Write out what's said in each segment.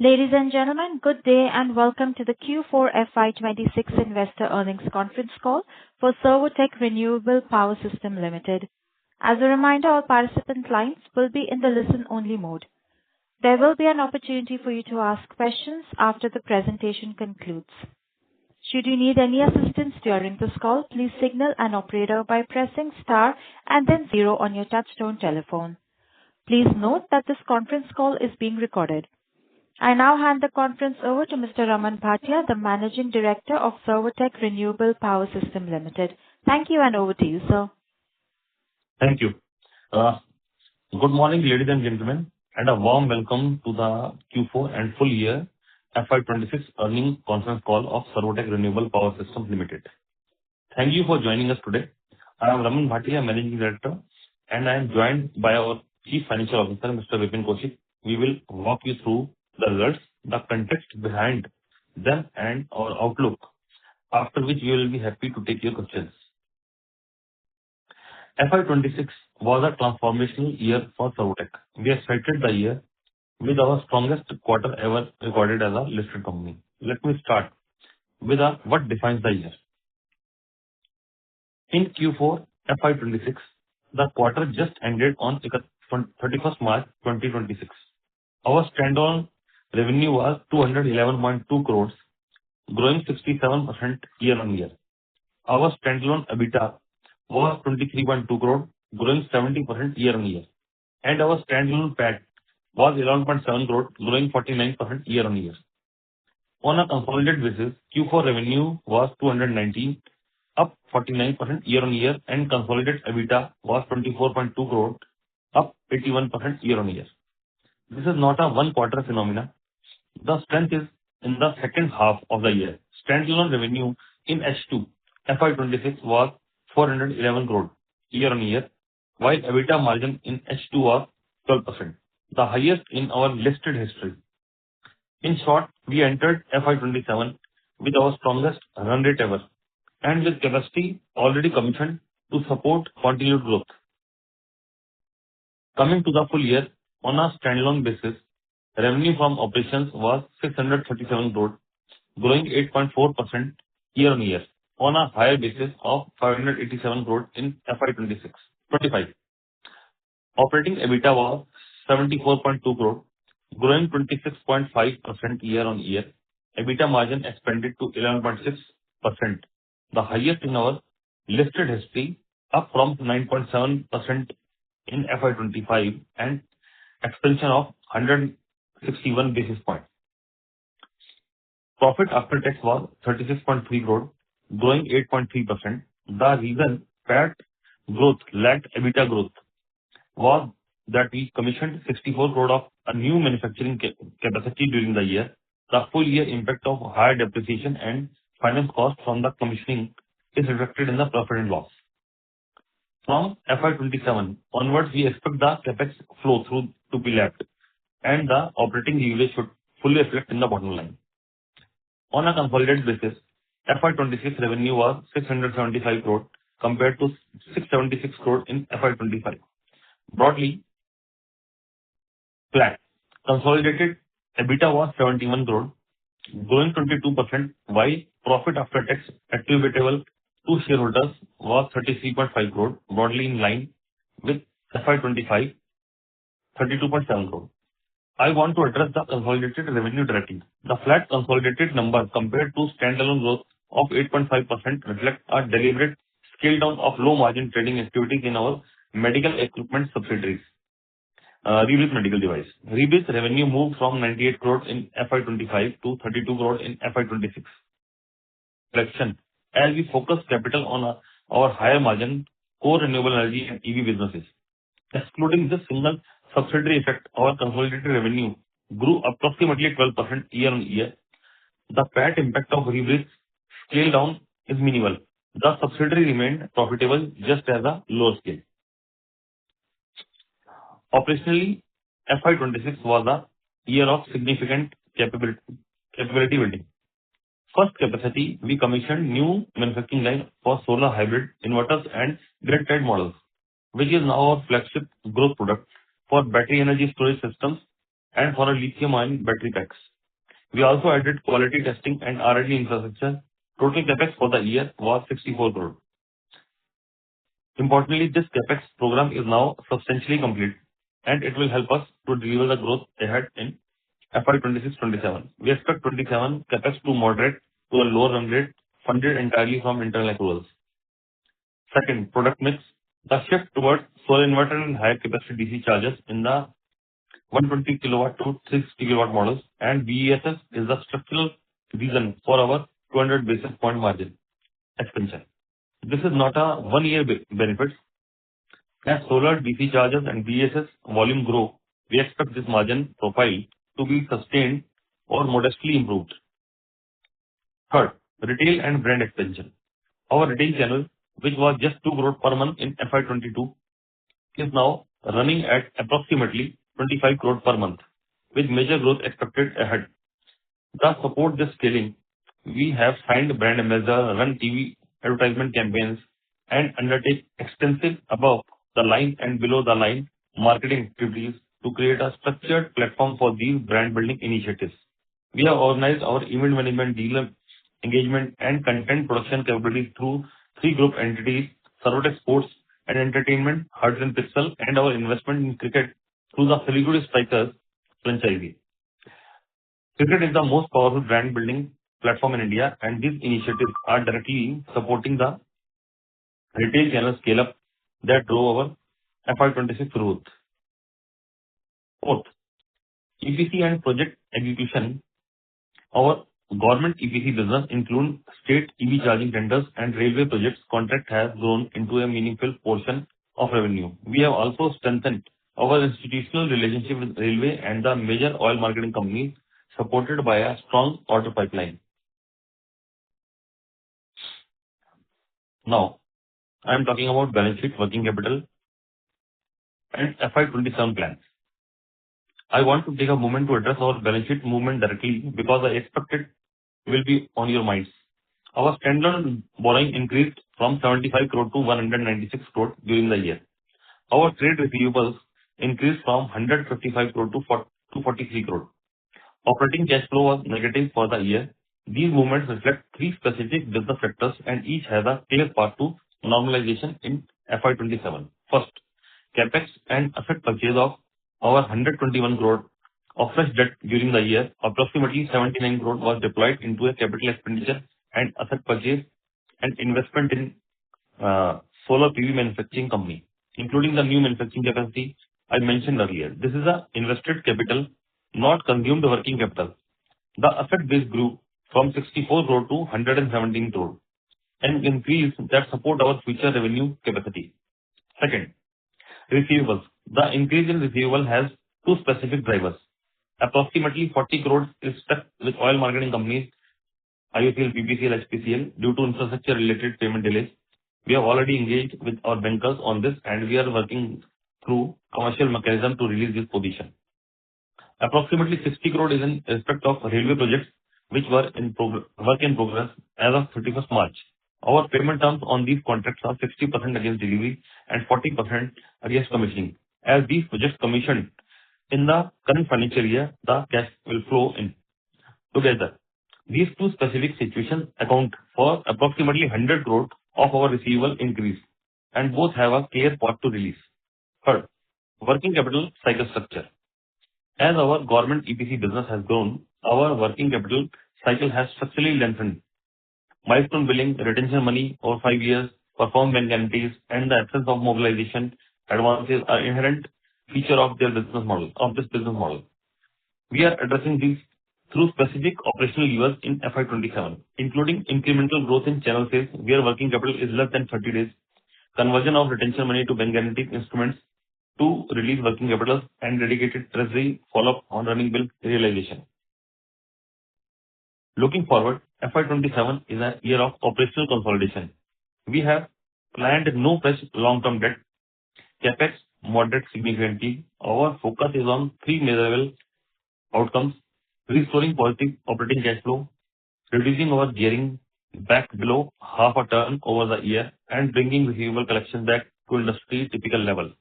Ladies and gentlemen, good day and welcome to the Q4 FY26 Investor Earnings Conference Call for Servotech Renewable Power Systems Limited. As a reminder, all participant lines will be in the listen-only mode. There will be an opportunity for you to ask questions after the presentation concludes. Should you need any assistance during this call, please signal an operator by pressing star and then zero on your touchtone telephone. Please note that this conference call is being recorded. I now hand the conference over to Mr. Raman Bhatia, the Managing Director of Servotech Renewable Power Systems Limited. Thank you, and over to you, sir. Thank you. Good morning, ladies and gentlemen, and a warm welcome to the Q4 and full year FY26 earnings conference call of Servotech Renewable Power Systems Limited. Thank you for joining us today. I am Raman Bhatia, Managing Director, and I am joined by our Chief Financial Officer, Mr. Vipin Kaushik. We will walk you through the results, the context behind them, and our outlook, after which we will be happy to take your questions. FY26 was a transformational year for Servotech. We have started the year with our strongest quarter ever recorded as a listed company. Let me start with what defines the year. In Q4 FY26, the quarter just ended on 31st March 2026. Our standalone revenue was 211.2 crores, growing 67% year-on-year. Our standalone EBITDA was 23.2 crore, growing 70% year-on-year. And our standalone PAT was 11.7 crore, growing 49% year-on-year. On a consolidated basis, Q4 revenue was 219, up 49% year-on-year, and consolidated EBITDA was 24.2 crore, up 81% year-on-year. This is not a one-quarter phenomena. The strength is in the second half of the year. Standalone revenue in H2 FY26 was 411 crore year-on-year, while EBITDA margin in H2 was 12%, the highest in our listed history. In short, we entered FY27 with our strongest run rate ever and with capacity already commissioned to support continued growth. Coming to the full year, on a standalone basis, revenue from operations was 637 crore, growing 8.4% year-on-year on a higher basis of 587 crore in FY25. Operating EBITDA was 74.2 crore, growing 26.5% year-on-year. EBITDA margin expanded to 11.6%, the highest in our listed history, up from 9.7% in FY25 and expansion of 161 basis points. Profit after tax was 36.3 crore, growing 8.3%. The reason PAT growth lagged EBITDA growth was that we commissioned 64 crore of a new manufacturing capacity during the year. The full year impact of higher depreciation and finance cost from the commissioning is reflected in the profit and loss. From FY27 onwards, we expect the capex flow through to be lapped, and the operating leverage should fully reflect in the bottom line. On a consolidated basis, FY26 revenue was 675 crore compared to 676 crore in FY25. Broadly flat. Consolidated EBITDA was 71 crore, growing 22%, while profit after tax attributable to shareholders was 33.5 crore, broadly in line with FY25, 32.7 crore. I want to address the consolidated revenue directly. The flat consolidated number compared to standalone growth of 8.5% reflects a deliberate scale down of low margin trading activities in our medical equipment subsidiaries. Rebis Medical Device. Rebis revenue moved from 98 crore in FY25 to 32 crore in FY26. Correction. As we focus capital on our higher margin core renewable energy and EV businesses. Excluding this single subsidiary effect, our consolidated revenue grew approximately 12% year-on-year. The PAT impact of Rebis scale down is minimal. The subsidiary remained profitable just as a lower scale. Operationally, FY26 was a year of significant capability building. First capacity, we commissioned new manufacturing line for solar hybrid inverters and grid-tied models, which is now our flagship growth product for battery energy storage systems and for a lithium-ion battery packs. We also added quality testing and R&D infrastructure. Total CapEx for the year was 64 crore. Importantly, this CapEx program is now substantially complete, and it will help us to deliver the growth ahead in FY 26-27. We expect 27 CapEx to moderate to a lower run rate, funded entirely from internal accruals. Second, product mix. The shift towards solar inverter and higher capacity DC chargers in the 120 kilowatt to 360 kilowatt models and BESS is the structural reason for our 200 basis point margin expansion. This is not a one-year benefit. As solar DC chargers and BESS volume grow, we expect this margin profile to be sustained or modestly improved. Third, retail and brand expansion. Our retail channel, which was just 2 crore per month in FY 22, is now running at approximately 25 crore per month, with major growth expected ahead. To support this scaling, we have signed brand ambassador, run TV advertisement campaigns, and undertake extensive above-the-line and below-the-line marketing activities to create a structured platform for these brand-building initiatives. We have organized our event management, dealer engagement, and content production capabilities through 3 group entities: Servotech Sports and Entertainment, Hearts and Pixel, and our investment in cricket through the Siliguri Strikers franchisee. Cricket is the most powerful brand-building platform in India, and these initiatives are directly supporting the retail channel scale-up that drove our FY 26 growth. Fourth, EPC and project execution. Our government EPC business, including state EV charging tenders and railway projects contract, has grown into a meaningful portion of revenue. We have also strengthened our institutional relationship with railway and the major oil marketing companies, supported by a strong order pipeline. Now, I am talking about balance sheet, working capital, and FY 27 plans. I want to take a moment to address our balance sheet movement directly because I expect it will be on your minds. Our standalone borrowing increased from 75 crore to 196 crore during the year. Our trade receivables increased from 155 crore to 243 crore. Operating cash flow was negative for the year. These movements reflect 3 specific business factors, and each has a clear path to normalization in FY 27. First, CapEx and asset purchase of our 121 crore of fresh debt during the year. Approximately 79 crore was deployed into a capital expenditure and asset purchase and investment in solar PV manufacturing company, including the new manufacturing capacity I mentioned earlier. This is a invested capital, not consumed working capital. The asset base grew from 64 crore to 117 crore, an increase that support our future revenue capacity. Second, receivables. The increase in receivable has 2 specific drivers. Approximately 40 crore is stuck with oil marketing companies, IOCL, BPCL, HPCL, due to infrastructure-related payment delays. We have already engaged with our bankers on this, and we are working through commercial mechanism to release this position. Approximately 60 crore is in respect of railway projects which were work in progress as of 31st March. Our payment terms on these contracts are 60% against delivery and 40% against commissioning. As these projects commissioned in the current financial year, the cash will flow in. Together, these 2 specific situations account for approximately 100 crore of our receivable increase, and both have a clear path to release. Third, working capital cycle structure. As our government EPC business has grown, our working capital cycle has structurally lengthened. Milestone billing, retention money over 5 years, perform bank guarantees, and the absence of mobilization advances are inherent feature of this business model. We are addressing these through specific operational levers in FY 27, including incremental growth in channel sales, where working capital is less than 30 days, conversion of retention money to bank guarantee instruments to release working capital, and dedicated treasury follow-up on running bill realization. Looking forward, FY 27 is a year of operational consolidation. We have planned no fresh long-term debt. CapEx moderate significantly. Our focus is on 3 measurable outcomes: restoring positive operating cash flow, reducing our gearing back below half a turn over the year, and bringing receivable collection back to industry typical level.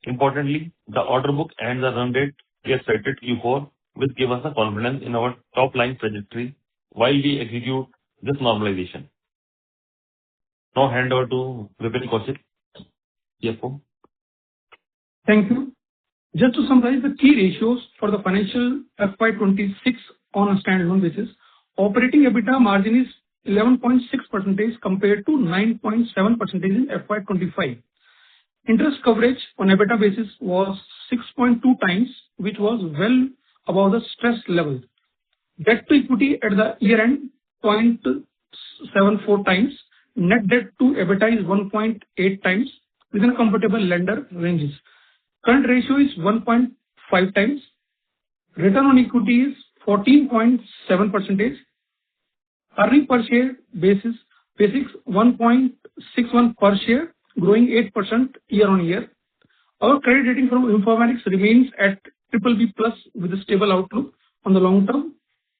Importantly, the order book and the run rate we have cited Q4, which give us a confidence in our top line trajectory while we execute this normalization. Now hand over to Vipin Kaushik, CFO. Thank you. Just to summarize the key ratios for the financial FY26 on a standalone basis, operating EBITDA margin is 11.6% compared to 9.7% in FY25. Interest coverage on EBITDA basis was 6.2 times, which was well above the stress level. Debt to equity at the year-end 0.74 times. Net debt to EBITDA is 1.8 times within comfortable lender ranges. Current ratio is 1.5 times. Return on equity is 14.7%. Earning per share basis, basics 1.61 per share, growing 8% year-on-year. Our credit rating from Informatics remains at BBB+ with a stable outlook on the long term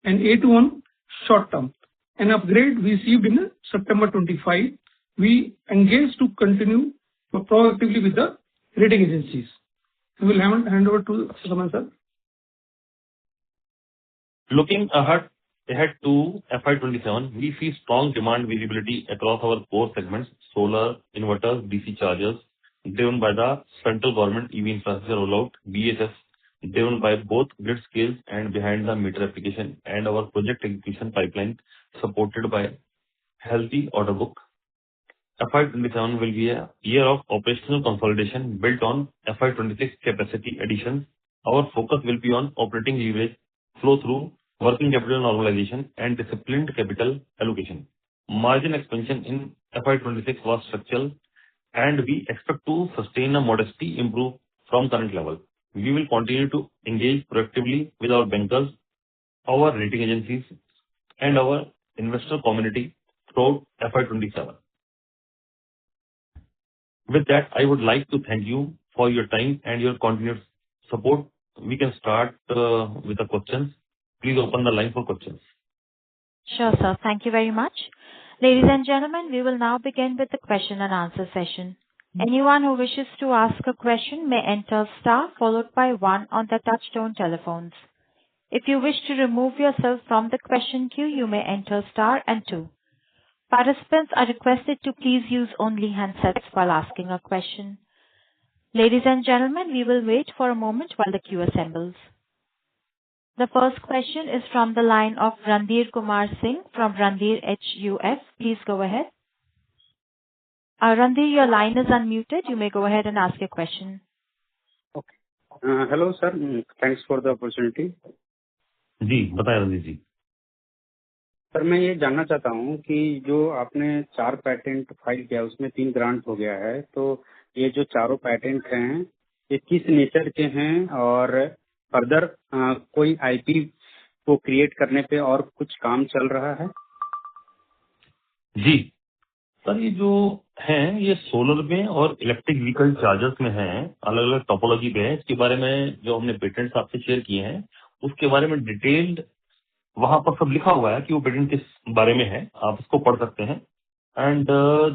and A2 on short term. An upgrade we received in September 25. We engaged to continue proactively with the rating agencies. We will hand over to Saman sir. Looking ahead to FY27, we see strong demand visibility across our core segments: solar, inverters, DC chargers, driven by the central government EV infrastructure rollout, BESS, driven by both grid scales and behind the meter application, and our project execution pipeline supported by healthy order book. FY27 will be a year of operational consolidation built on FY26 capacity additions. Our focus will be on operating leverage, flow through, working capital normalization, and disciplined capital allocation. Margin expansion in FY26 was structural, and we expect to sustain a modestly improve from current level. We will continue to engage proactively with our bankers, our rating agencies, and our investor community throughout FY27. With that, I would like to thank you for your time and your continued support. We can start with the questions. Please open the line for questions. Sure, sir. Thank you very much. Ladies and gentlemen, we will now begin with the question and answer session. Anyone who wishes to ask a question may enter star followed by 1 on their touchtone telephones. If you wish to remove yourself from the question queue, you may enter star and 2. Participants are requested to please use only handsets while asking a question. Ladies and gentlemen, we will wait for a moment while the queue assembles. The first question is from the line of Randhir Kumar Singh from Randhir HUF. Please go ahead. Randhir, your line is unmuted. You may go ahead and ask your question. Okay. Hello, sir. Thanks for the opportunity. जी बताएं रणजीत जी. Sir मैं ये जानना चाहता हूँ कि जो आपने 4 patent file किया उसमें 3 ग्रांट हो गया है, तो ये जो चारों पैटेंट हैं ये किस नेचर के हैं और फर्दर कोई आईपी को क्रिएट करने पे और कुछ काम चल रहा है? जी सर, ये जो हैं ये सोलर में और इलेक्ट्रिक व्हीकल चार्जर्स में हैं, अलग अलग टोपोलॉजी पे है. इसके बारे में जो हमने पेटेंट्स आपसे शेयर किए हैं उसके बारे में डिटेल्ड वहां पर सब लिखा हुआ है कि वो पेटेंट किस बारे में है, आप उसको पढ़ सकते हैं. एंड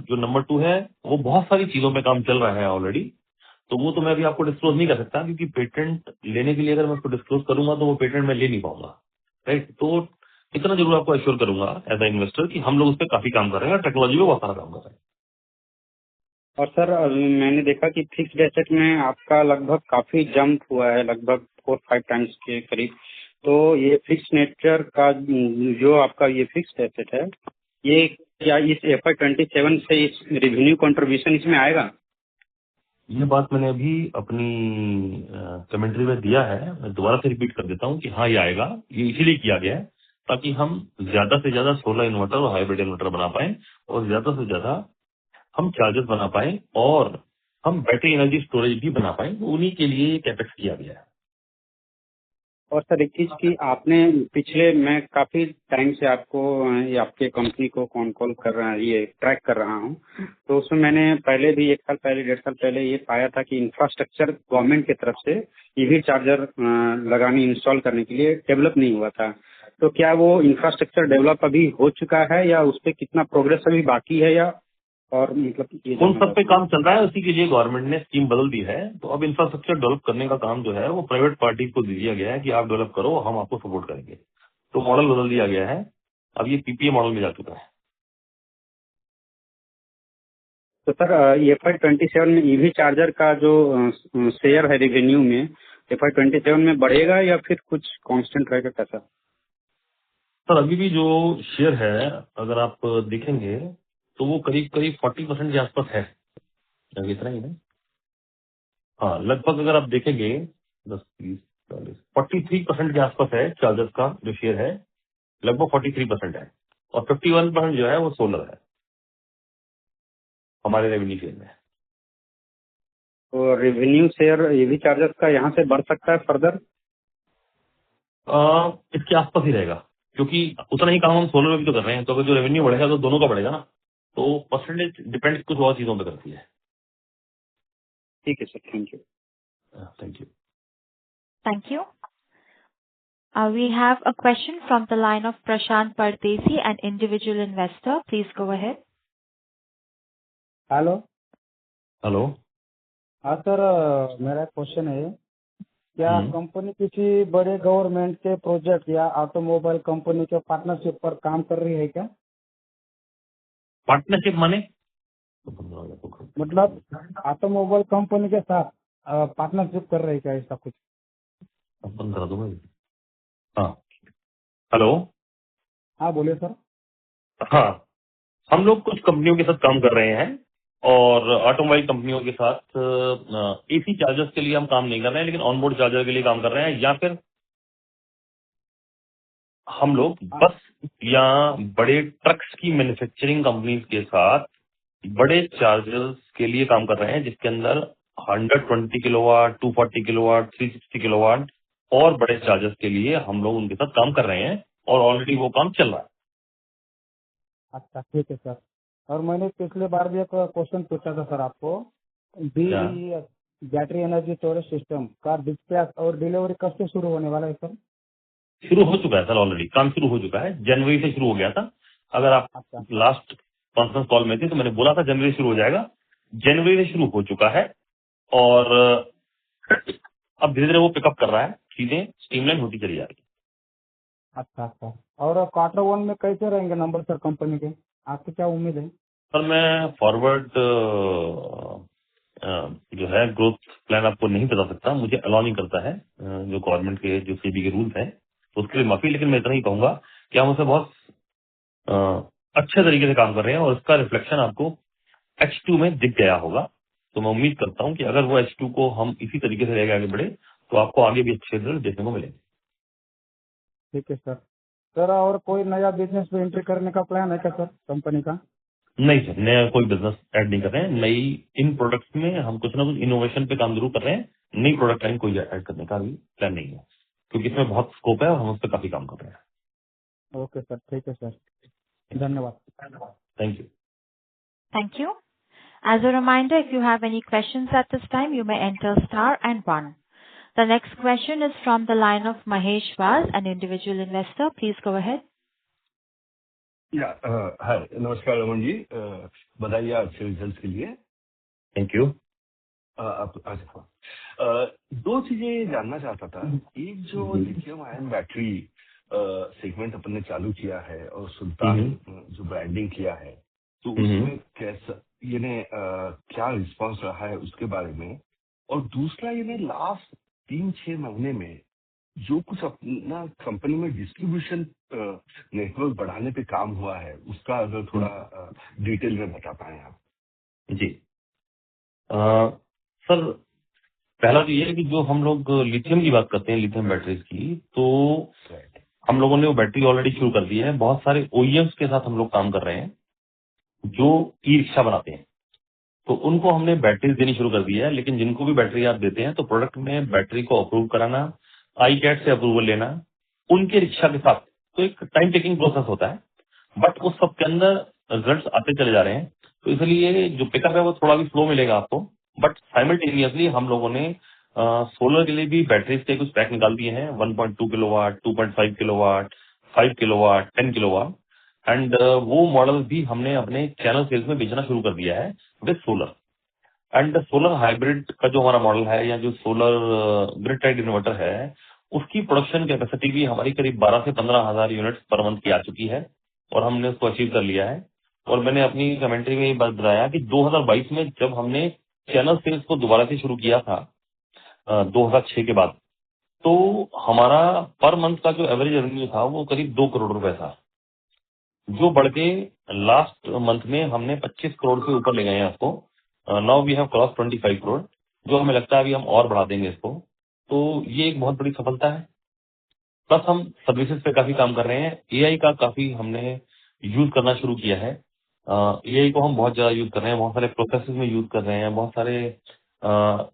जो नंबर 2 है वो बहुत सारी चीजों पे काम चल रहा है ऑलरेडी, तो वो तो मैं अभी आपको डिस्क्लोज नहीं कर सकता, क्योंकि पेटेंट लेने के लिए अगर मैं उसको डिस्क्लोज करूंगा तो वो पेटेंट मैं ले नहीं पाऊंगा. राइट, तो इतना जरूर आपको एश्योर करूंगा एज ए इन्वेस्टर कि हम लोग उस पर काफी काम कर रहे हैं और टेक्नोलॉजी पे बहुत सारा काम कर रहे हैं. और सर मैंने देखा कि फिक्स्ड एसेट में आपका लगभग काफी जंप हुआ है, लगभग 4-5 टाइम्स के करीब. तो ये फिक्स नेचर का जो आपका ये फिक्स्ड एसेट है, ये क्या इस FY27 से इस रेवेन्यू कंट्रीब्यूशन इसमें आएगा? ये बात मैंने अभी अपनी कमेंट्री में दिया है, मैं दोबारा से रिपीट कर देता हूँ कि हाँ ये आएगा. ये इसीलिए किया गया है ताकि हम ज्यादा से ज्यादा सोलर इन्वर्टर और हाइब्रिड इन्वर्टर बना पाए और ज्यादा से ज्यादा हम चार्जर्स बना पाए और हम बैटरी एनर्जी स्टोरेज भी बना पाए. उन्हीं के लिए ये कैपेक्स किया गया है. और सर एक चीज की आपने पिछले मैं काफी टाइम से आपको आपके कंपनी को कॉल कर रहा है, ये ट्रैक कर रहा हूँ, तो उसमें मैंने पहले भी 1 साल पहले 1.5 साल पहले ये पाया था कि इंफ्रास्ट्रक्चर गवर्नमेंट की तरफ से ईवी चार्जर लगाने इंस्टॉल करने के लिए डेवलप नहीं हुआ था. तो क्या वो इंफ्रास्ट्रक्चर डेवलप अभी हो चुका है या उस पर कितना प्रोग्रेस अभी बाकी है, या और मतलब ये उन जानना सब पे चाहता हूँ। काम चल रहा है, उसी के लिए गवर्नमेंट ने स्कीम बदल दी है। तो अब इंफ्रास्ट्रक्चर डेवलप करने का काम जो है वो प्राइवेट पार्टी को दे दिया गया है कि आप डेवलप करो, हम आपको सपोर्ट करेंगे। तो मॉडल बदल दिया गया है, अब ये पीपीए मॉडल में जा चुका है। तो सर FY27 में ईवी चार्जर का जो शेयर है रेवेन्यू में FY27 में बढ़ेगा या फिर कुछ कांस्टेंट रहेगा कैसा? सर अभी भी जो शेयर है अगर आप देखेंगे तो वो करीब करीब 40% के आसपास है, अभी इतना ही है। हाँ लगभग अगर आप देखेंगे 10, 20, 40, 43% के आसपास है चार्जर्स का जो शेयर है, लगभग 43% है। और 51% जो है वो सोलर है हमारे रेवेन्यू शेयर में। तो रेवेन्यू शेयर ईवी चार्जर का यहाँ से बढ़ सकता है फर्दर? इसके आसपास ही रहेगा, क्योंकि उतना ही काम हम सोलर में भी तो कर रहे हैं। तो अगर जो रेवेन्यू बढ़ेगा तो दोनों का बढ़ेगा ना। तो परसेंटेज डिपेंड कुछ और चीजों पर करती है। ठीक है sir, thank you. Thank you. Thank you. We have a question from the line of Prashant Pardesi, an individual investor. Please go ahead. Hello. Hello. हाँ सर, मेरा क्वेश्चन है, क्या हम्म। कंपनी किसी बड़े गवर्नमेंट के प्रोजेक्ट या ऑटोमोबाइल कंपनी के partnership पर काम कर रही है क्या? पार्टनरशिप माने? मतलब ऑटोमोबाइल कंपनी के साथ पार्टनरशिप कर रही है क्या, ऐसा कुछ? बंद करा दो भाई। हाँ हेलो। हाँ बोलिए सर। हाँ हम लोग कुछ कंपनियों के साथ काम कर रहे हैं और ऑटोमोबाइल कंपनियों के साथ एसी चार्जर्स के लिए हम काम नहीं कर रहे हैं, लेकिन ऑनबोर्ड चार्जर के लिए काम कर रहे हैं। या फिर हम लोग बस या बड़े ट्रक्स की मैन्युफैक्चरिंग कंपनीज के साथ बड़े चार्जर्स के लिए काम कर रहे हैं, जिसके अंदर 120 किलोवाट, 240 किलोवाट, 360 किलोवाट और बड़े चार्जर्स के लिए हम लोग उनके साथ काम कर रहे हैं और ऑलरेडी वो काम चल रहा है। अच्छा ठीक है सर। और मैंने पिछले बार भी एक क्वेश्चन पूछा था सर आपको, क्या? बैटरी एनर्जी स्टोरेज सिस्टम का डिस्पैच और डिलीवरी कब से शुरू होने वाला है सर? शुरू हो चुका है सर, ऑलरेडी काम शुरू हो चुका है। जनवरी से शुरू हो गया था। अगर आप अच्छा लास्ट कॉन्फ्रेंस कॉल में थे तो मैंने बोला था जनवरी से शुरू हो जाएगा। जनवरी से शुरू हो चुका है और अब धीरे धीरे वो पिकअप कर रहा है, चीजें स्ट्रीमलाइन होती चली जा रही है। अच्छा अच्छा। और Q1 में कैसे रहेंगे नंबर सर कंपनी के, आपकी क्या उम्मीद है? सर मैं फॉरवर्ड जो है ग्रोथ प्लान आपको नहीं बता सकता, मुझे अलाउ नहीं करता है जो गवर्नमेंट के जो सेबी के रूल्स हैं, तो उसके लिए माफी। लेकिन मैं इतना ही कहूंगा कि हम उससे बहुत अच्छे तरीके से काम कर रहे हैं और इसका रिफ्लेक्शन आपको H2 में दिख गया होगा। तो मैं उम्मीद करता हूं कि अगर वो H2 को हम इसी तरीके से लेके आगे बढ़े तो आपको आगे भी अच्छे रिजल्ट देखने को मिलेंगे। ठीक है सर। सर और कोई नया बिजनेस में एंट्री करने का प्लान है क्या सर कंपनी का? नहीं सर, नया कोई बिजनेस ऐड नहीं कर रहे हैं। नई इन प्रोडक्ट्स में हम कुछ ना कुछ इनोवेशन पे काम जरूर कर रहे हैं। नई प्रोडक्ट लाइन कोई ऐड करने का भी प्लान नहीं है, क्योंकि इसमें बहुत स्कोप है और हम उस पर काफी काम कर रहे हैं। ओके सर, ठीक है सर, धन्यवाद। Thank you. Thank you. As a reminder, if you have any questions at this time, you may enter star and one. The next question is from the line of Mahesh Vaz, an individual investor. Please go ahead. या हाय, नमस्कार रमन जी, बधाई अच्छे result के लिए। Thank you. दो चीजें जानना चाहता था। एक जो लिथियम आयन बैटरी सेगमेंट अपन ने चालू किया है और सुल्तान जो ब्रांडिंग किया है, तो उसमें कैसा क्या रिस्पांस रहा है उसके बारे में। और दूसरा लास्ट 3-6 महीने में जो कुछ अपना कंपनी में डिस्ट्रीब्यूशन नेटवर्क बढ़ाने पे काम हुआ है, उसका अगर थोड़ा डिटेल में बता पाए आप। जी सर, पहला तो ये है कि जो हम लोग लिथियम की बात करते हैं, लिथियम बैटरीज की, तो हम लोगों ने वो बैटरी ऑलरेडी शुरू कर दी है। बहुत सारे ओईएम्स के साथ हम लोग काम कर रहे हैं जो ई रिक्शा बनाते हैं, तो उनको हमने बैटरीज देनी शुरू कर दी है। लेकिन जिनको भी बैटरी आप देते हैं तो प्रोडक्ट में बैटरी को अप्रूव कराना, ICAT से अप्रूवल लेना, उनके रिक्शा के साथ, तो एक टाइम टेकिंग प्रोसेस होता है। बट उस सब के अंदर रिजल्ट आते चले जा रहे हैं, तो इसलिए जो पिकअप है वो थोड़ा भी स्लो मिलेगा आपको। बट साइमल्टेनियसली हम लोगों ने सोलर के लिए भी बैटरीज के कुछ पैक निकाल दिए हैं, 1.2 kilowatt, 2.5 kilowatt, 5 kilowatt, 10 kilowatt, and वो मॉडल भी हमने अपने चैनल सेल्स में बेचना शुरू कर दिया है with solar. And solar hybrid का जो हमारा मॉडल है या जो सोलर ग्रिड टाइड इन्वर्टर है, उसकी प्रोडक्शन कैपेसिटी भी हमारी करीब 12 से 15 हजार यूनिट्स पर मंथ की आ चुकी है और हमने उसको अचीव कर लिया है। और मैंने अपनी कमेंट्री में ये बात बताया कि 2022 में जब हमने चैनल सेल्स को दोबारा से शुरू किया था 2006 के बाद, तो हमारा पर मंथ का जो एवरेज रेवेन्यू था वो करीब 2 करोड़ रुपए था, जो बढ़ के लास्ट मंथ में हमने 25 करोड़ से ऊपर ले गए हैं उसको। Now we have cross 25 crore, जो हमें लगता है अभी हम और बढ़ा देंगे इसको। तो ये एक बहुत बड़ी सफलता है। प्लस हम सर्विसेज पे काफी काम कर रहे हैं। एआई का काफी हमने यूज करना शुरू किया है। एआई को हम बहुत ज्यादा यूज कर रहे हैं, बहुत सारे प्रोसेसेस में यूज कर रहे हैं, बहुत सारे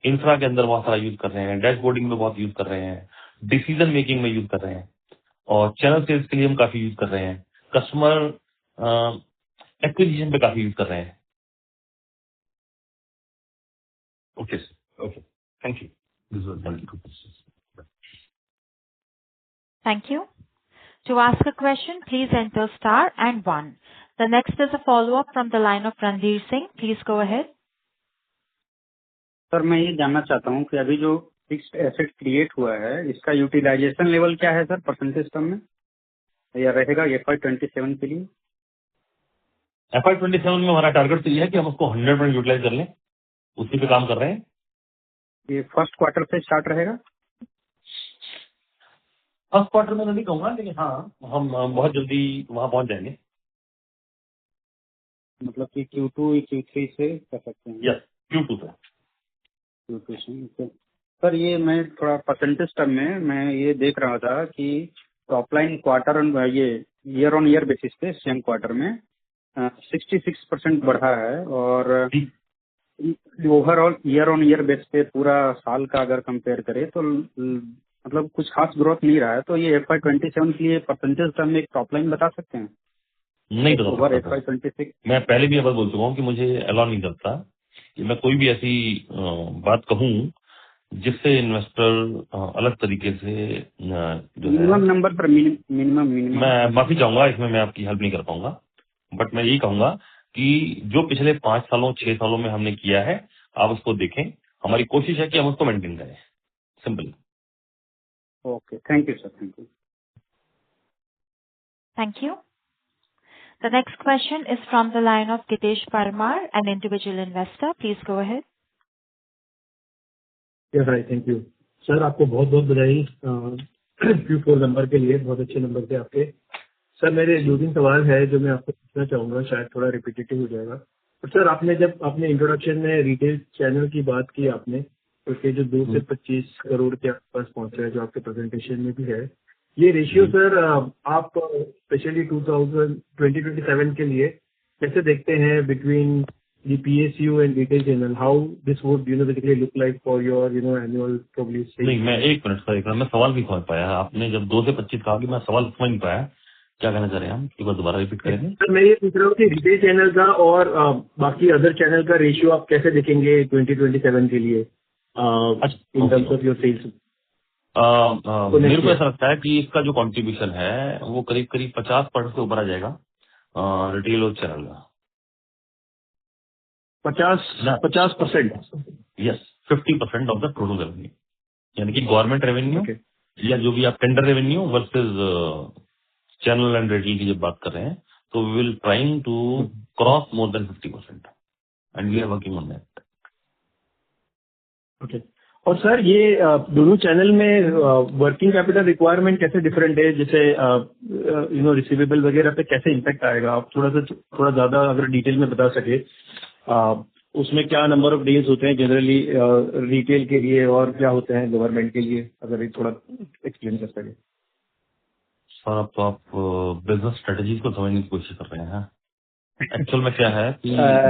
इंफ्रा के अंदर बहुत सारा यूज कर रहे हैं, डैशबोर्डिंग में बहुत यूज कर रहे हैं, डिसीजन मेकिंग में यूज कर रहे हैं, और चैनल सेल्स के लिए हम काफी यूज कर रहे हैं, कस्टमर एक्विजिशन पे काफी यूज कर रहे हैं। Okay sir, okay, thank you. This was thank you. 2 questions. Thank you. To ask a question, please enter star and 1. The next is a follow-up from the line of Ranveer Singh. Please go ahead. Sir मैं ये जानना चाहता हूँ कि अभी जो fixed asset create हुआ है इसका यूटिलाइजेशन लेवल क्या है सर, परसेंटेज टर्म में, या रहेगा FY27 के लिए? FY27 में हमारा टारगेट तो ये है कि हम उसको 100% यूटिलाइज कर लें, उसी पे काम कर रहे हैं। ये फर्स्ट क्वार्टर से स्टार्ट रहेगा? फर्स्ट क्वार्टर में तो नहीं कहूंगा, लेकिन हाँ हम बहुत जल्दी वहां पहुंच जाएंगे। मतलब कि Q2 Q3 से कर सकते हैं? यस, Q2 से। Q2 से, ओके। सर ये मैं थोड़ा परसेंटेज टर्म में मैं ये देख रहा था कि टॉप लाइन क्वार्टर ये ईयर ऑन ईयर बेसिस पे सेम क्वार्टर में 66% बढ़ा है, और overall year on year base पे पूरा साल का अगर कंपेयर करें तो मतलब कुछ खास ग्रोथ नहीं रहा है। तो ये FY27 के लिए परसेंटेज टर्म में एक टॉप लाइन बता सकते हैं नहीं बता ओवर सकता था। FY26? मैं पहले भी अगर बोल चुका हूँ कि मुझे अलाउ नहीं करता कि मैं कोई भी ऐसी बात कहूँ जिससे इन्वेस्टर अलग तरीके से जो है। मिनिमम नंबर पर मिनिमम मैं माफी चाहूंगा, इसमें मैं आपकी हेल्प नहीं कर पाऊंगा, बट मैं यही कहूंगा कि जो पिछले 5 सालों 6 सालों में हमने किया है आप उसको देखें। हमारी कोशिश है कि हम उसको मेंटेन करें, simple. Okay, thank you sir, thank you. Thank you. The next question is from the line of Gitesh Parmar, an individual investor. Please go ahead. Yes right, thank you sir. आपको बहुत बहुत बधाई Q4 number के लिए, बहुत अच्छे number थे आपके। सर मेरे 2-3 सवाल है जो मैं आपको पूछना चाहूंगा, शायद थोड़ा रिपीटेटिव हो जाएगा। तो सर आपने जब अपने इंट्रोडक्शन में रिटेल चैनल की बात की आपने, तो उसके जो 2 से 25 करोड़ के आसपास पहुंचा है जो आपके प्रेजेंटेशन में भी है, ये रेशियो सर आप स्पेशली 2027 के लिए कैसे देखते हैं between the PSU and retail channel? How this would basically look like for your annual probably sales? नहीं, मैं एक मिनट मैं सवाल भी समझ पाया। आपने जब 2 से 25 कहा कि मैं सवाल समझ नहीं पाया, क्या कहना चाह रहे हैं हम? एक बार दोबारा रिपीट करेंगे। सर मैं ये पूछ रहा हूँ कि रिटेल चैनल का और बाकी अदर चैनल का रेशियो आप कैसे देखेंगे 2027 के लिए in terms of your sales? मेरे को ऐसा लगता है कि इसका जो कॉन्ट्रीब्यूशन है वो करीब 50% से ऊपर आ जाएगा रिटेल और चैनल का। 50%? Yes, 50% of the total revenue, यानी कि गवर्नमेंट रेवेन्यू या जो भी आप tender revenue versus channel and retail की जब बात कर रहे हैं, तो we will trying to cross more than 50% and we are working on that. Okay. और सर ये दोनों चैनल में वर्किंग कैपिटल रिक्वायरमेंट कैसे डिफरेंट है? जैसे रिसीवेबल वगैरह पे कैसे इम्पैक्ट आएगा? आप थोड़ा ज्यादा अगर डिटेल में बता सके, उसमें क्या नंबर ऑफ डेज होते हैं जनरली रिटेल के लिए और क्या होते हैं गवर्नमेंट के लिए, अगर थोड़ा एक्सप्लेन कर सके। सर अब तो आप बिजनेस स्ट्रेटेजीज को समझने की कोशिश कर रहे हैं। एक्चुअल में क्या है कि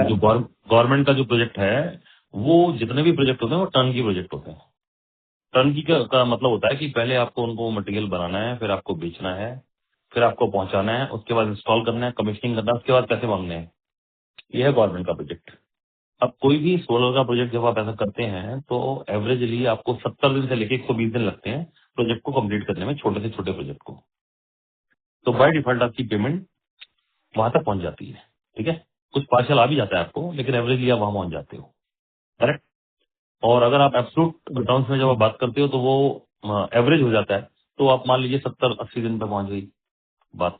जो गवर्नमेंट का जो प्रोजेक्ट है वो जितने भी प्रोजेक्ट होते हैं वो टर्न की प्रोजेक्ट होते हैं। टर्न की का मतलब होता है कि पहले आपको उनको मटेरियल बनाना है, फिर आपको बेचना है, फिर आपको पहुंचाना है, उसके बाद इंस्टॉल करना है, कमीशनिंग करना है, उसके बाद पैसे मांगने हैं। यह है गवर्नमेंट का प्रोजेक्ट। अब कोई भी सोलर का प्रोजेक्ट जब आप ऐसा करते हैं तो एवरेजली आपको 70 दिन से लेकर 120 दिन लगते हैं प्रोजेक्ट को कंप्लीट करने में, छोटे से छोटे प्रोजेक्ट को। तो बाय डिफॉल्ट आपकी पेमेंट वहां तक पहुंच जाती है। ठीक है, कुछ पार्शल आ भी जाता है आपको, लेकिन एवरेजली आप वहां पहुंच जाते हो। करेक्ट। और अगर आप एब्सोल्यूट टर्म्स में जब आप बात करते हो तो वो एवरेज हो जाता है, तो आप मान लीजिए 70-80 दिन पे पहुंच गई बात।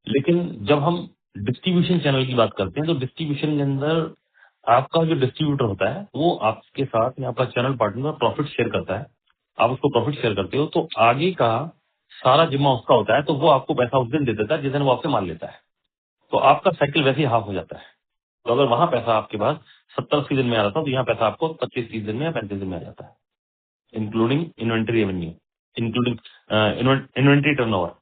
लेकिन जब हम डिस्ट्रीब्यूशन चैनल की बात करते हैं तो डिस्ट्रीब्यूशन के अंदर आपका जो डिस्ट्रीब्यूटर होता है वो आपके साथ या आपका चैनल पार्टनर प्रॉफिट शेयर करता है, आप उसको प्रॉफिट शेयर करते हो, तो आगे का सारा जिम्मा उसका होता है, तो वो आपको पैसा उस दिन दे देता है जिस दिन वो आपसे माल लेता है। तो आपका साइकिल वैसे ही हाफ हो जाता है। तो अगर वहां पैसा आपके पास 70-80 दिन में आ रहा था, तो यहाँ पैसा आपको 25-30 दिन में या 35 दिन में आ जाता है, including inventory revenue, including inventory turnover.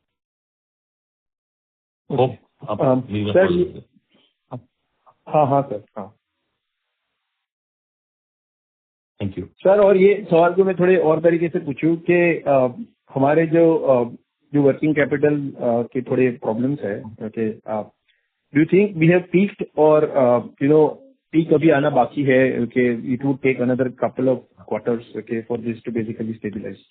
Hope आप मेरी बात सर समझ लीजिए। हाँ सर, हाँ थैंक यू। सर। और ये सवाल को मैं थोड़े और तरीके से पूछूं कि हमारे जो वर्किंग कैपिटल के थोड़े प्रॉब्लम्स है, okay, do you think we have peaked और पीक अभी आना बाकी है? Okay, it would take another couple of quarters, okay, for this to basically stabilise.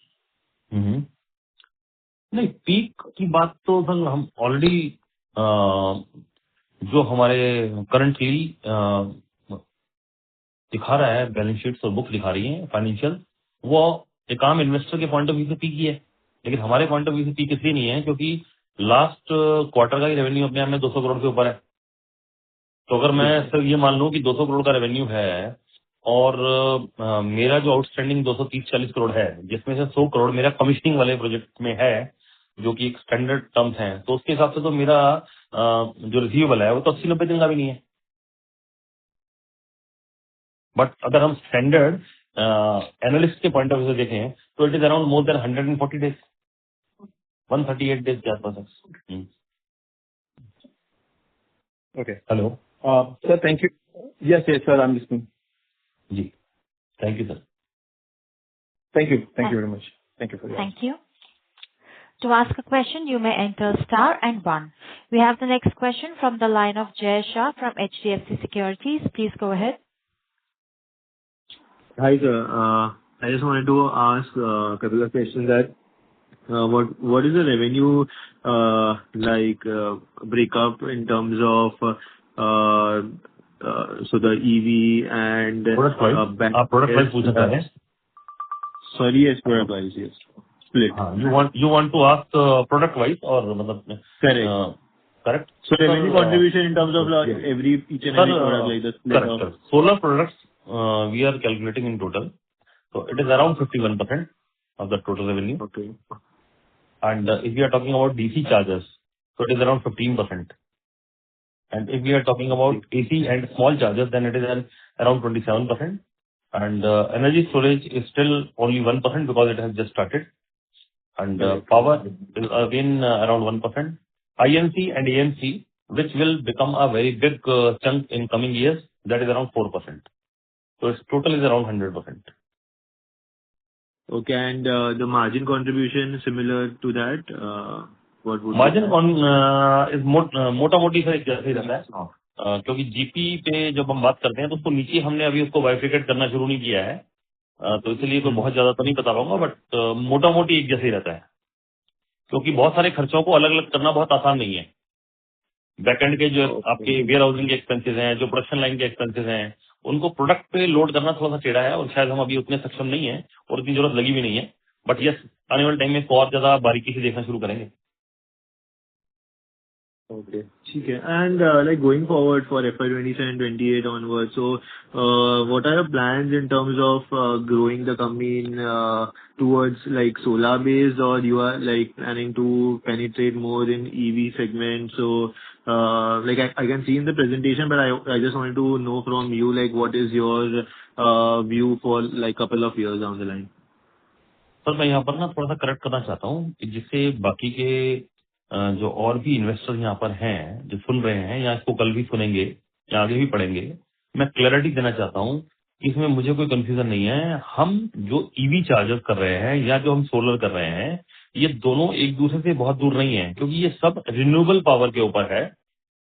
नहीं, पीक की बात तो सर हम ऑलरेडी जो हमारे करंटली दिखा रहा है, बैलेंस शीट्स और बुक दिखा रही है फाइनेंशियल, वो एक आम इन्वेस्टर के पॉइंट ऑफ व्यू से पीक ही है। लेकिन हमारे पॉइंट ऑफ व्यू से पीक इसलिए नहीं है क्योंकि लास्ट क्वार्टर का ही रेवेन्यू अपने आप में 200 करोड़ के ऊपर है। तो अगर मैं सर ये मान लूं कि 200 करोड़ का रेवेन्यू है और मेरा जो आउटस्टैंडिंग 230-40 करोड़ है, जिसमें से 100 करोड़ मेरा कमिश्निंग वाले प्रोजेक्ट में है, जो कि एक स्टैंडर्ड टर्म्स है, तो उसके हिसाब से तो मेरा जो रिसीवेबल है वो तो 80-90 दिन का भी नहीं है। बट अगर हम स्टैंडर्ड एनालिस्ट के पॉइंट ऑफ व्यू से देखें तो it is around more than 140 days, 138 days के आसपास है। Okay, hello sir, thank you. Yes sir, I am listening. जी, thank you sir. Thank you very much. Thank you for your Thank you. To ask a question, you may enter star and 1. We have the next question from the line of Jay Shah from HDFC Securities. Please go ahead. Hi, sir. I just wanted to ask a couple of questions that what is the revenue breakup in terms of so the EV and product wise आप product wise पूछना चाह रहे हैं? Sorry, yes, product wise, yes. Split. You want to ask product wise और मतलब correct? So revenue contribution in terms of each and every product, like the split of correct. Solar products we are calculating in total, so it is around 51% of the total revenue. Okay. And if we are talking about DC chargers, so it is around 15%. And if we are talking about AC and small chargers, then it is around 27%. And energy storage is still only 1% because it has just started. And power is again around 1%. INC and AMC, which will become a very big chunk in coming years, that is around 4%. So its total is around 100%. Okay, and the margin contribution similar to that, what would Margin be on is मोटा मोटी से जैसे ही रहता है, क्योंकि GP पे जब हम बात करते हैं तो उसको नीचे हमने अभी उसको बाइफिकेट करना शुरू नहीं किया है, तो इसलिए कोई बहुत ज्यादा तो नहीं बता पाऊंगा, बट मोटा मोटी एक जैसे ही रहता है, क्योंकि बहुत सारे खर्चों को अलग अलग करना बहुत आसान नहीं है। बैकएंड के जो आपके वेयर हाउसिंग के एक्सपेंसेस हैं, जो प्रोडक्शन लाइन के एक्सपेंसेस हैं, उनको प्रोडक्ट पे लोड करना थोड़ा सा टेढ़ा है और शायद हम अभी उतने सक्षम नहीं है और उतनी जरूरत लगी भी नहीं है। बट यस, आने वाले टाइम में इसको और ज्यादा बारीकी से देखना शुरू करेंगे। Okay, ठीक है। And like going forward for FY27, 28 onwards, so what are your plans in terms of growing the company in towards like solar based, or you are like planning to penetrate more in EV segment? So like I can see in the presentation, but I just wanted to know from you, like what is your view for like couple of years down the line? Sir मैं यहाँ पर ना थोड़ा सा correct करना चाहता हूँ कि जिससे बाकी के जो और भी इन्वेस्टर यहाँ पर हैं जो सुन रहे हैं या इसको कल भी सुनेंगे या आगे भी पढ़ेंगे, मैं क्लैरिटी देना चाहता हूँ कि इसमें मुझे कोई कंफ्यूजन नहीं है। हम जो ईवी चार्जर्स कर रहे हैं या जो हम सोलर कर रहे हैं, ये दोनों एक दूसरे से बहुत दूर नहीं है, क्योंकि ये सब रिन्यूएबल पावर के ऊपर है।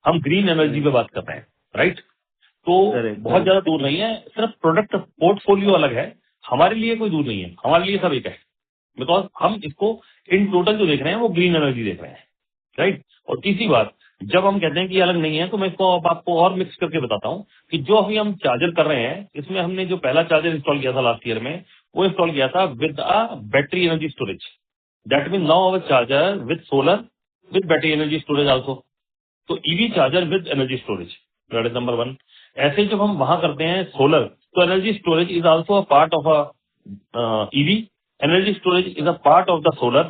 हम ग्रीन एनर्जी पे बात कर रहे हैं, राइट? तो बहुत ज्यादा दूर नहीं है, सिर्फ प्रोडक्ट पोर्टफोलियो अलग है। हमारे लिए कोई दूर नहीं है, हमारे लिए सब एक है, बिकॉज हम इसको इन टोटल जो देख रहे हैं वो ग्रीन एनर्जी देख रहे हैं, राइट? और तीसरी बात, जब हम कहते हैं कि ये अलग नहीं है, तो मैं इसको अब आपको और मिक्स करके बताता हूँ कि जो अभी हम चार्जर कर रहे हैं, इसमें हमने जो पहला चार्जर इंस्टॉल किया था लास्ट ईयर में, वो इंस्टॉल किया था with a battery energy storage. That mean now our charger with solar with battery energy storage also. तो EV charger with energy storage, that is number 1। ऐसे जब हम वहां करते हैं सोलर, तो energy storage is also a part of a EV, energy storage is a part of the solar.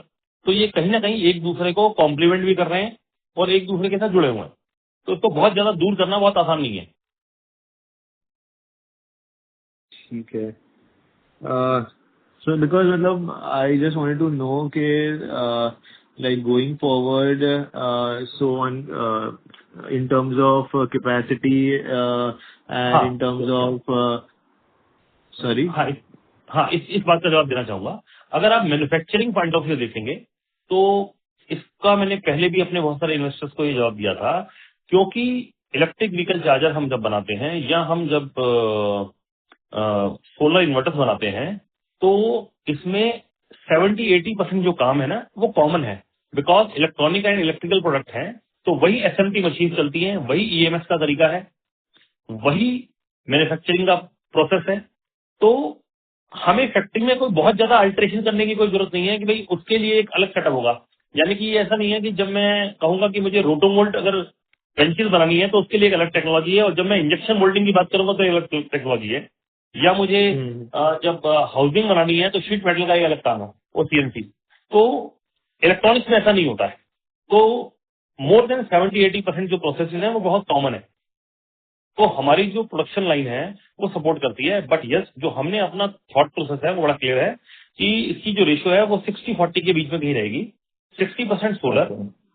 तो ये कहीं ना कहीं एक दूसरे को कॉम्प्लीमेंट भी कर रहे हैं और एक दूसरे के साथ जुड़े हुए हैं। तो इसको बहुत ज्यादा दूर करना बहुत आसान नहीं है। ठीक है। सो बिकॉज मतलब I just wanted to know कि like going forward, so on, in terms of capacity, and हाँ in terms of sorry. हाँ, इस बात का जवाब देना चाहूंगा। अगर आप मैन्युफैक्चरिंग पॉइंट ऑफ व्यू देखेंगे, तो इसका मैंने पहले भी अपने बहुत सारे इन्वेस्टर्स को ये जवाब दिया था, क्योंकि इलेक्ट्रिक व्हीकल चार्जर हम जब बनाते हैं या हम जब सोलर इन्वर्टर्स बनाते हैं, तो इसमें 70-80% जो काम है ना, वो कॉमन है। Because electronic and electrical product हैं, तो वही एसएमटी मशीन चलती है, वही ईएमएस का तरीका है, वही मैन्युफैक्चरिंग का प्रोसेस है। तो हमें फैक्ट्री में कोई बहुत ज्यादा अल्टरेशन करने की कोई जरूरत नहीं है कि भाई उसके लिए एक अलग सेटअप होगा। यानी कि ये ऐसा नहीं है कि जब मैं कहूंगा कि मुझे रोटोमोल्ट अगर बेंचेस बनानी है तो उसके लिए एक अलग टेक्नोलॉजी है, और जब मैं इंजेक्शन मोल्डिंग की बात करूंगा तो एक अलग टेक्नोलॉजी है, या मुझे जब हाउसिंग बनानी है तो शीट मेटल का एक अलग काम है, वो सीएनसी। तो इलेक्ट्रॉनिक्स में ऐसा नहीं होता है। तो मोर देन 70-80% जो प्रोसेसेस है वो बहुत कॉमन है। तो हमारी जो प्रोडक्शन लाइन है वो सपोर्ट करती है। बट यस, जो हमने अपना थॉट प्रोसेस है वो बड़ा क्लियर है कि इसकी जो रेशियो है वो 60-40 के बीच में कहीं रहेगी। 60% सोलर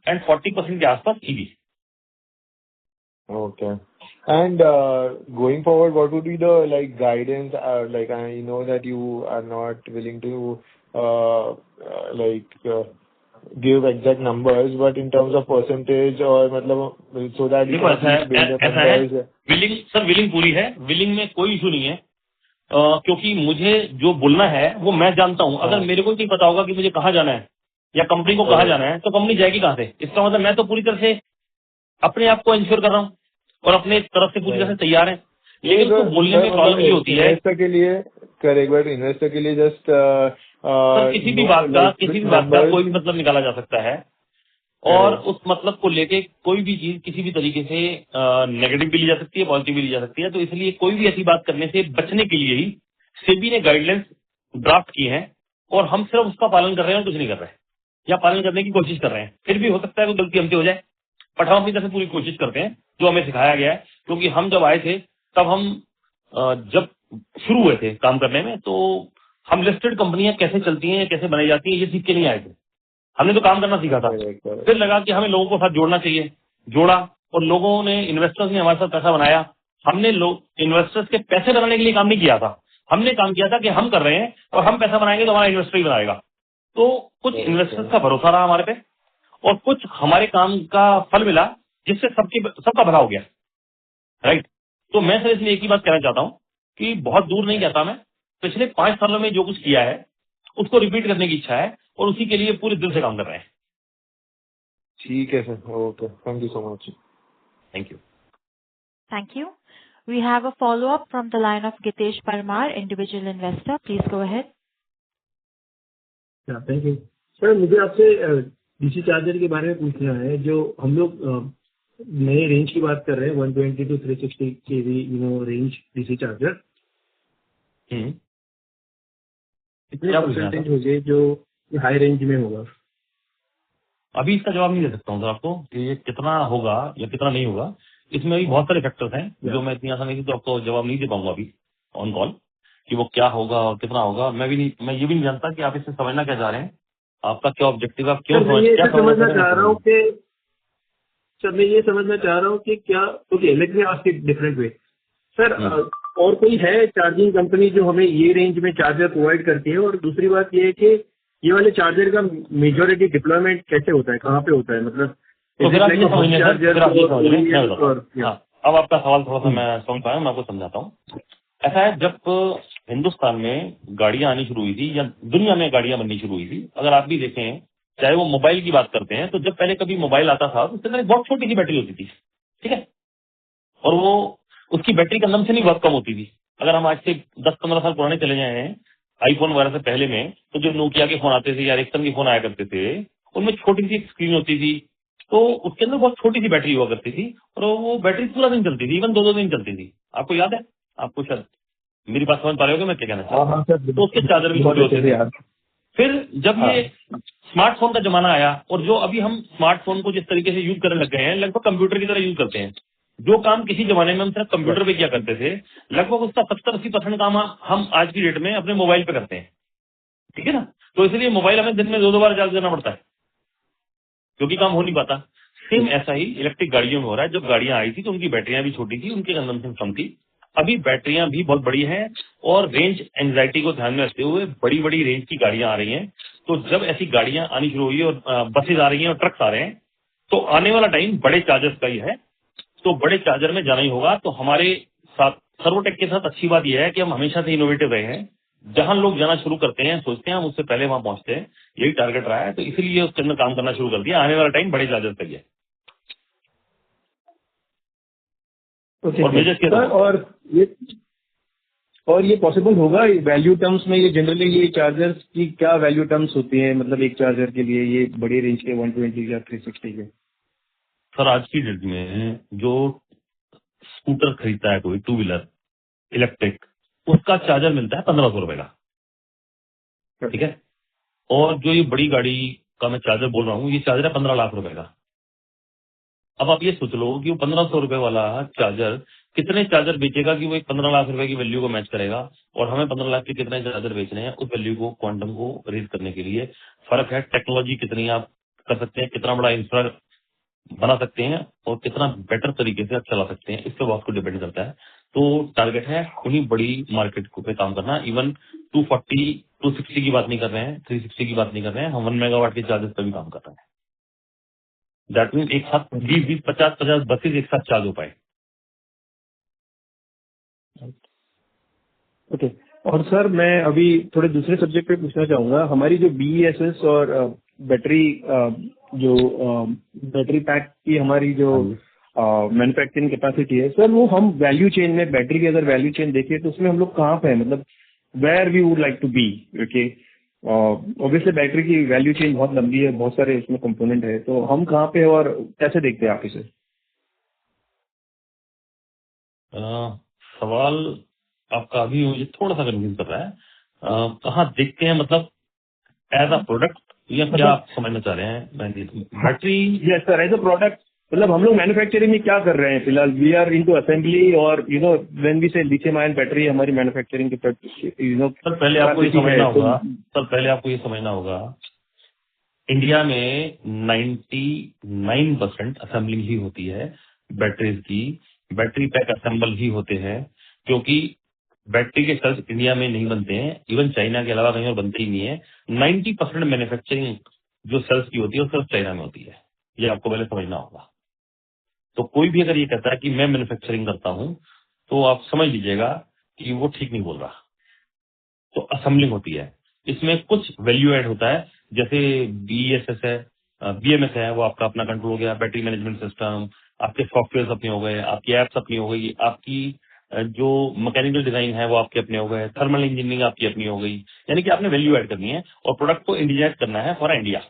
एंड 40% के आसपास EV. Okay. And going forward, what would be the like guidance? Like I know that you are not willing to give exact numbers, but in terms of percentage or मतलब so that you देखो can ऐसा build up है numbers. Willing sir, willing पूरी है, willing में कोई issue नहीं है। क्योंकि मुझे जो बोलना है वो मैं जानता हूँ। अगर मेरे को नहीं पता होगा कि मुझे कहाँ जाना है या कंपनी को कहाँ जाना है, तो कंपनी जाएगी कहाँ से? इसका मतलब मैं तो पूरी तरह से अपने आप को इंश्योर कर रहा हूँ और अपने तरफ से पूरी तरह से तैयार है। लेकिन उसको बोलने में प्रॉब्लम ये होती है इन्वेस्टर के लिए करेक्ट, बट इन्वेस्टर के लिए जस्ट सर किसी भी बात का कोई भी मतलब निकाला जा सकता है, और उस मतलब को लेके कोई भी चीज किसी भी तरीके से नेगेटिव भी ली जा सकती है, पॉजिटिव भी ली जा सकती है। तो इसलिए कोई भी ऐसी बात करने से बचने के लिए ही सेबी ने गाइडलाइंस ड्राफ्ट की है, और हम सिर्फ उसका पालन कर रहे हैं और कुछ नहीं कर रहे हैं, या पालन करने की कोशिश कर रहे हैं। फिर भी हो सकता है कोई गलती हमसे हो जाए, बट हम अपनी तरफ से पूरी कोशिश करते हैं जो हमें सिखाया गया है। क्योंकि हम जब आए थे तब हम जब शुरू हुए थे काम करने में, तो हम लिस्टेड कंपनियां कैसे चलती हैं, कैसे बनाई जाती हैं, ये सीख के नहीं आए थे। हमने तो काम करना सीखा था। फिर लगा कि हमें लोगों को साथ जोड़ना चाहिए, जोड़ा, और लोगों ने, इन्वेस्टर्स ने हमारे साथ पैसा बनाया। हमने लोग इन्वेस्टर्स के पैसे बनाने के लिए काम नहीं किया था, हमने काम किया था कि हम कर रहे हैं और हम पैसा बनाएंगे तो हमारा इन्वेस्टर ही बनाएगा। तो कुछ इन्वेस्टर्स का भरोसा रहा हमारे पे, और कुछ हमारे काम का फल मिला, जिससे सबका भला हो गया। राइट। तो मैं सर इसलिए एक ही बात कहना चाहता हूँ कि बहुत दूर नहीं कहता मैं, पिछले 5 सालों में जो कुछ किया है उसको रिपीट करने की इच्छा है, और उसी के लिए पूरे दिल से काम कर रहे हैं। ठीक है sir, okay, thank you so much. Thank you. Thank you. We have a follow-up from the line of Gitesh Parmar, individual investor. Please go ahead. Thank you sir. मुझे आपसे डीसी चार्जर के बारे में पूछना है। जो हम लोग नए रेंज की बात कर रहे हैं, 120 to 360 kV range DC charger, कितने परसेंटेज हो गए जो हाई रेंज में होगा? अभी इसका जवाब नहीं दे सकता हूँ सर आपको कि ये कितना होगा या कितना नहीं होगा। इसमें अभी बहुत सारे फैक्टर्स हैं जो मैं इतनी आसानी से तो आपको जवाब नहीं दे पाऊंगा अभी ऑन कॉल, कि वो क्या होगा और कितना होगा। मैं ये भी नहीं जानता कि आप इससे समझना क्या चाह रहे हैं, आपका क्या ऑब्जेक्टिव, आप क्यों समझना चाह रहा हूँ कि सर, मैं ये समझना चाह रहा हूँ कि क्या, okay let me ask it different way sir. और कोई है चार्जिंग कंपनी जो हमें ये रेंज में चार्जर प्रोवाइड करती है? और दूसरी बात ये है कि ये वाले चार्जर का मेजॉरिटी डिप्लॉयमेंट कैसे होता है, कहाँ पे होता है? मतलब अब आपका सवाल थोड़ा सा मैं समझ पाया, मैं आपको समझाता हूँ। ऐसा है, जब हिंदुस्तान में गाड़ियां आनी शुरू हुई थी या दुनिया में गाड़ियां बननी शुरू हुई थी, अगर आप भी देखें चाहे वो मोबाइल की बात करते हैं, तो जब पहले कभी मोबाइल आता था तो उसके अंदर एक बहुत छोटी सी बैटरी होती थी, ठीक है, और वो उसकी बैटरी कंजम्पशन ही बहुत कम होती थी। अगर हम आज से 10-15 साल पुराने चले जाए हैं आईफोन वगैरह से पहले में, तो जो नोकिया के फोन आते थे या एरिक्सन के फोन आया करते थे, उनमें छोटी सी स्क्रीन होती थी, तो उसके अंदर बहुत छोटी सी बैटरी हुआ करती थी और वो बैटरी पूरा दिन चलती थी, इवन 2-2 दिन चलती थी। आपको याद है? आपको शायद मेरी बात समझ पा रहे हो मैं क्या कहना चाहता हूँ? हाँ सर, तो उसके चार्जर भी छोटे होते थे। यार। फिर जब हाँ। ये स्मार्टफोन का जमाना आया और जो अभी हम स्मार्टफोन को जिस तरीके से यूज करने लग गए हैं, लगभग कंप्यूटर की तरह यूज करते हैं। जो काम किसी जमाने में हम सिर्फ कंप्यूटर पे किया करते थे, लगभग उसका 70-80% काम हम आज की डेट में अपने मोबाइल पे करते हैं, ठीक है ना। तो इसलिए मोबाइल हमें दिन में 2-2 बार चार्ज करना पड़ता है, क्योंकि काम हो नहीं पाता। सेम ऐसा ही इलेक्ट्रिक गाड़ियों में हो रहा है। जब गाड़ियां आई थी तो उनकी बैटरियां भी छोटी थी, उनकी कंजम्पशन कम थी। अभी बैटरियां भी बहुत बड़ी हैं और रेंज एंजाइटी को ध्यान में रखते हुए बड़ी बड़ी रेंज की गाड़ियां आ रही हैं। तो जब ऐसी गाड़ियां आनी शुरू हुई और बसेज आ रही हैं और ट्रक्स आ रहे हैं, तो आने वाला टाइम बड़े चार्जर्स का ही है। तो बड़े चार्जर में जाना ही होगा। तो हमारे साथ सर्वोटेक के साथ अच्छी बात यह है कि हम हमेशा से इनोवेटिव रहे हैं। जहां लोग जाना शुरू करते हैं, सोचते हैं हम उससे पहले वहां पहुंचते हैं, यही टारगेट रहा है। तो इसीलिए उसके अंदर काम करना शुरू कर दिया। आने वाला टाइम बड़े चार्जर का ही है। ओके और मेजर सर, और ये पॉसिबल होगा वैल्यू टर्म्स में? ये जनरली ये चार्जर्स की क्या वैल्यू टर्म्स होती है, मतलब एक चार्जर के लिए, ये बड़ी रेंज के 120 या 360 के? सर आज की डेट में जो स्कूटर खरीदता है कोई टू व्हीलर इलेक्ट्रिक, उसका चार्जर मिलता है 1500 रुपए का, ठीक है। और जो ये बड़ी गाड़ी का मैं चार्जर बोल रहा हूँ, ये चार्जर है 15 लाख रुपए का। अब आप ये सोच लो कि वो 1500 रुपए वाला चार्जर कितने चार्जर बेचेगा कि वो एक 15 लाख रुपए की वैल्यू को मैच करेगा। और हमें 15 लाख के कितने चार्जर बेचने हैं, उस वैल्यू को क्वांटम को रेज करने के लिए फर्क है। टेक्नोलॉजी कितनी आप कर सकते हैं, कितना बड़ा इंफ्रा बना सकते हैं और कितना बेटर तरीके से आप चला सकते हैं, इससे बहुत कुछ डिपेंड करता है। तो टारगेट है उन्हीं बड़ी मार्केट पे काम करना। इवन 240 260 की बात नहीं कर रहे हैं, 360 की बात नहीं कर रहे हैं, हम 1 मेगावाट के चार्जेस पर भी काम कर रहे हैं। दैट मीन एक साथ 20-20 50-50 बसेज एक साथ चार्ज हो पाए। ओके। और सर मैं अभी थोड़े दूसरे सब्जेक्ट पे पूछना चाहूंगा। हमारी जो BESS और बैटरी जो बैटरी पैक की हमारी जो मैन्युफैक्चरिंग कैपेसिटी है सर, वो हम वैल्यू चेन में, बैटरी की अगर वैल्यू चेन देखें तो उसमें हम लोग कहाँ पे हैं, मतलब where we would like to be? Okay, obviously battery की वैल्यू चेन बहुत लंबी है, बहुत सारे इसमें कंपोनेंट है, तो हम कहाँ पे और कैसे देखते हैं आप इसे? सवाल आपका अभी मुझे थोड़ा सा कन्फ्यूज कर रहा है। कहाँ देखते हैं, मतलब एज अ प्रोडक्ट या क्या आप समझना चाह रहे हैं? Battery yes sir, as a product, मतलब हम लोग मैन्युफैक्चरिंग में क्या कर रहे हैं फिलहाल? वी आर इनटू असेंबली और व्हेन वी से लिथियम आयन बैटरी हमारी मैन्युफैक्चरिंग के सर पहले आपको ये समझना होगा, इंडिया में 99% असेंबलिंग ही होती है बैटरीज की। बैटरी पैक असेंबल ही होते हैं, क्योंकि बैटरी के सेल्स इंडिया में नहीं बनते हैं, इवन चाइना के अलावा कहीं और बनते ही नहीं है। 90% मैन्युफैक्चरिंग जो सेल्स की होती है वो सिर्फ चाइना में होती है। ये आपको पहले समझना होगा। तो कोई भी अगर ये कहता है कि मैं मैन्युफैक्चरिंग करता हूं, तो आप समझ लीजिएगा कि वो ठीक नहीं बोल रहा। तो असेंबलिंग होती है, इसमें कुछ वैल्यू ऐड होता है, जैसे BESS है, BMS है, वो आपका अपना कंट्रोल हो गया, बैटरी मैनेजमेंट सिस्टम, आपके सॉफ्टवेयर अपने हो गए, आपकी एप्स अपनी हो गई, आपकी जो मैकेनिकल डिजाइन है वो आपके अपने हो गए, थर्मल इंजीनियरिंग आपकी अपनी हो गई। यानी कि आपने वैल्यू ऐड करनी है और प्रोडक्ट को इंडिजाइज करना है फॉर इंडिया।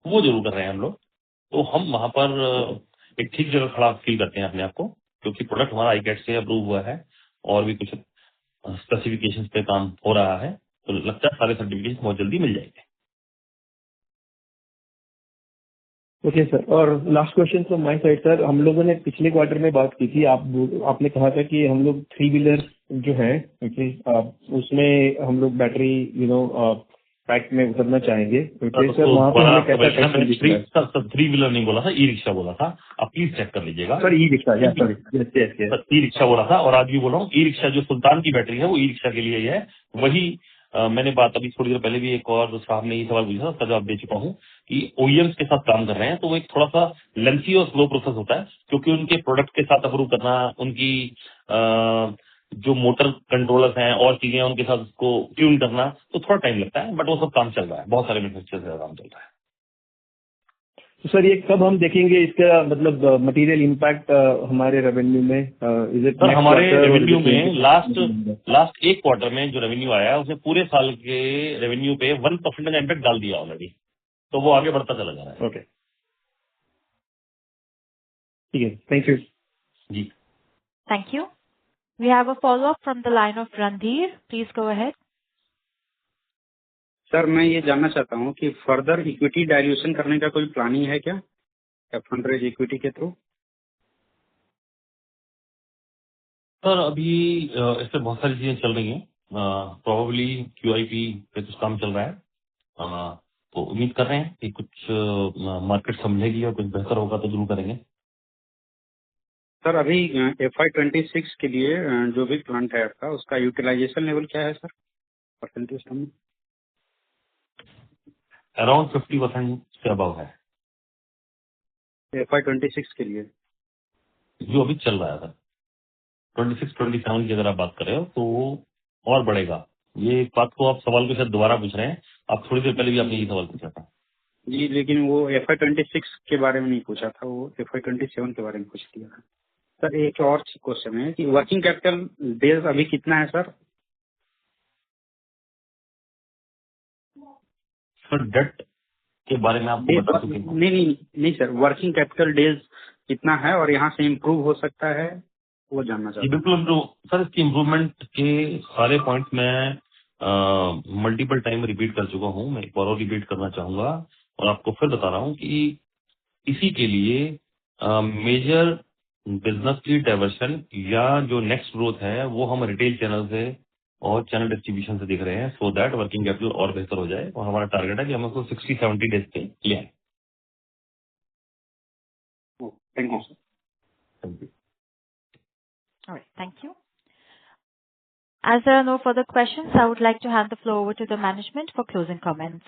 वो जरूर कर रहे हैं हम लोग। तो हम वहां पर एक ठीक जगह खड़ा फील करते हैं अपने आप को, क्योंकि प्रोडक्ट हमारा ICAT से अप्रूव हुआ है और भी कुछ स्पेसिफिकेशंस पे काम हो रहा है। तो लगता है सारे सर्टिफिकेशन बहुत जल्दी मिल जाएंगे। ओके सर, और last question from my side sir, हम लोगों ने पिछले क्वार्टर में बात की थी, आपने कहा था कि हम लोग 3 व्हीलर जो है, ओके, उसमें हम लोग बैटरी पैक में उतरना चाहेंगे। ओके सर, वहाँ पे हमें कैसा टेंशन दिख रहा है? सर 3 व्हीलर नहीं बोला था, ई रिक्शा बोला था। आप प्लीज चेक कर लीजिएगा। Sir e rickshaw, sir e rickshaw बोला था। और आज भी बोल रहा हूँ, ई रिक्शा जो सुल्तान की बैटरी है वो ई रिक्शा के लिए ही है। वही मैंने बात अभी थोड़ी देर पहले भी एक और साहब ने ये सवाल पूछा था, उसका जवाब दे चुका हूँ कि OEMs के साथ काम कर रहे हैं, तो वो एक थोड़ा सा लेंथी और स्लो प्रोसेस होता है, क्योंकि उनके प्रोडक्ट के साथ अप्रूव करना, उनकी जो मोटर कंट्रोलर्स हैं और चीजें उनके साथ उसको ट्यून करना, तो थोड़ा टाइम लगता है। बट वो सब काम चल रहा है, बहुत सारे मैन्युफैक्चरर्स का काम चल रहा है। तो सर ये कब हम देखेंगे इसका मतलब मटेरियल इम्पैक्ट हमारे रेवेन्यू में? इज इट सर हमारे रेवेन्यू में लास्ट एक क्वार्टर में जो रेवेन्यू आया है उसने पूरे साल के रेवेन्यू पे 1% का इम्पैक्ट डाल दिया ऑलरेडी, तो वो आगे बढ़ता चला जा रहा है। ओके, ठीक है, थैंक यू जी। Thank you. We have a follow-up from the line of Randhir. Please go ahead. Sir मैं ये जानना चाहता हूँ कि फर्दर इक्विटी डाइल्यूशन करने का कोई प्लानिंग है क्या फंड रेज इक्विटी के थ्रू? सर अभी इस पे बहुत सारी चीजें चल रही हैं, प्रोबेबली QIP पे कुछ काम चल रहा है, तो उम्मीद कर रहे हैं कि कुछ मार्केट समझेगी और कुछ बेहतर होगा तो जरूर करेंगे। सर अभी FY26 के लिए जो भी प्लांट है आपका उसका यूटिलाइजेशन लेवल क्या है सर परसेंटेज में? अराउंड 50% से अबव है FY26 के लिए जो अभी चल रहा है सर। 26-27 की अगर आप बात कर रहे हो तो वो और बढ़ेगा। ये एक बात को आप सवाल को शायद दोबारा पूछ रहे हैं, आप थोड़ी देर पहले भी आपने ये सवाल पूछा था। जी, लेकिन वो FY26 के बारे में नहीं पूछा था, वो FY27 के बारे में पूछ लिया था। सर एक और क्वेश्चन है कि वर्किंग कैपिटल डेज अभी कितना है सर? सर डेट के बारे में आपको बता चुके हैं। नहीं सर, वर्किंग कैपिटल डेज कितना है और यहाँ से इम्प्रूव हो सकता है वो जानना जी चाहता हूँ। बिल्कुल इम्प्रूव सर, इसकी इम्प्रूवमेंट के सारे पॉइंट्स मैं मल्टीपल टाइम रिपीट कर चुका हूँ, मैं एक और रिपीट करना चाहूंगा और आपको फिर बता रहा हूँ कि इसी के लिए मेजर बिजनेस की डाइवर्शन या जो नेक्स्ट ग्रोथ है वो हम रिटेल चैनल से और चैनल डिस्ट्रीब्यूशन से दिख रहे हैं, सो दैट वर्किंग कैपिटल और बेहतर हो जाए और हमारा टारगेट है कि हम उसको 60-70 डेज पे ले आए। Thank you sir. Thank you. All right. Thank you. As there are no further questions, I would like to hand the floor over to the management for closing comments.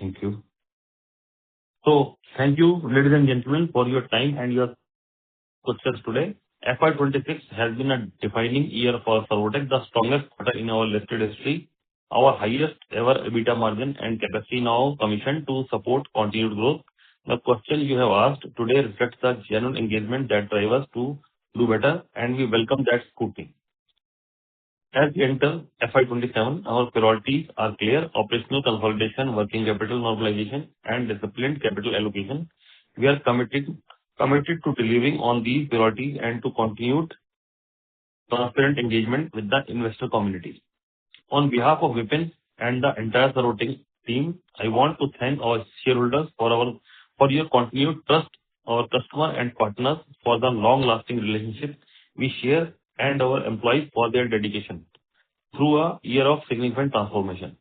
Thank you. So thank you, ladies and gentlemen, for your time and your questions today. FY26 has been a defining year for Servotech, the strongest quarter in our listed history. Our highest ever EBITDA margin and capacity now commissioned to support continued growth. The question you have asked today reflects the genuine engagement that drives us to do better, and we welcome that scrutiny. As we enter FY27, our priorities are clear: operational consolidation, working capital normalization, and disciplined capital allocation. We are committed to delivering on these priorities and to continued transparent engagement with the investor community. On behalf of Vipin and the entire Servotech team, I want to thank our shareholders for your continued trust, our customer and partners for the long-lasting relationship we share, and our employees for their dedication through a year of significant transformation.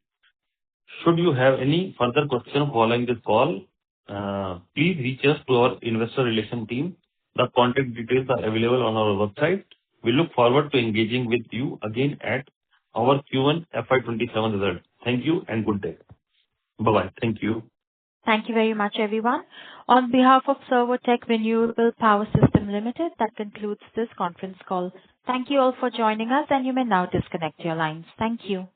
Should you have any further questions following this call, please reach us to our investor relation team. The contact details are available on our website. We look forward to engaging with you again at our Q1 FY27 result. Thank you and good day. Bye-bye. Thank you. Thank you very much, everyone. On behalf of Servotech Renewable Power System Limited, that concludes this conference call. Thank you all for joining us, and you may now disconnect your lines. Thank you.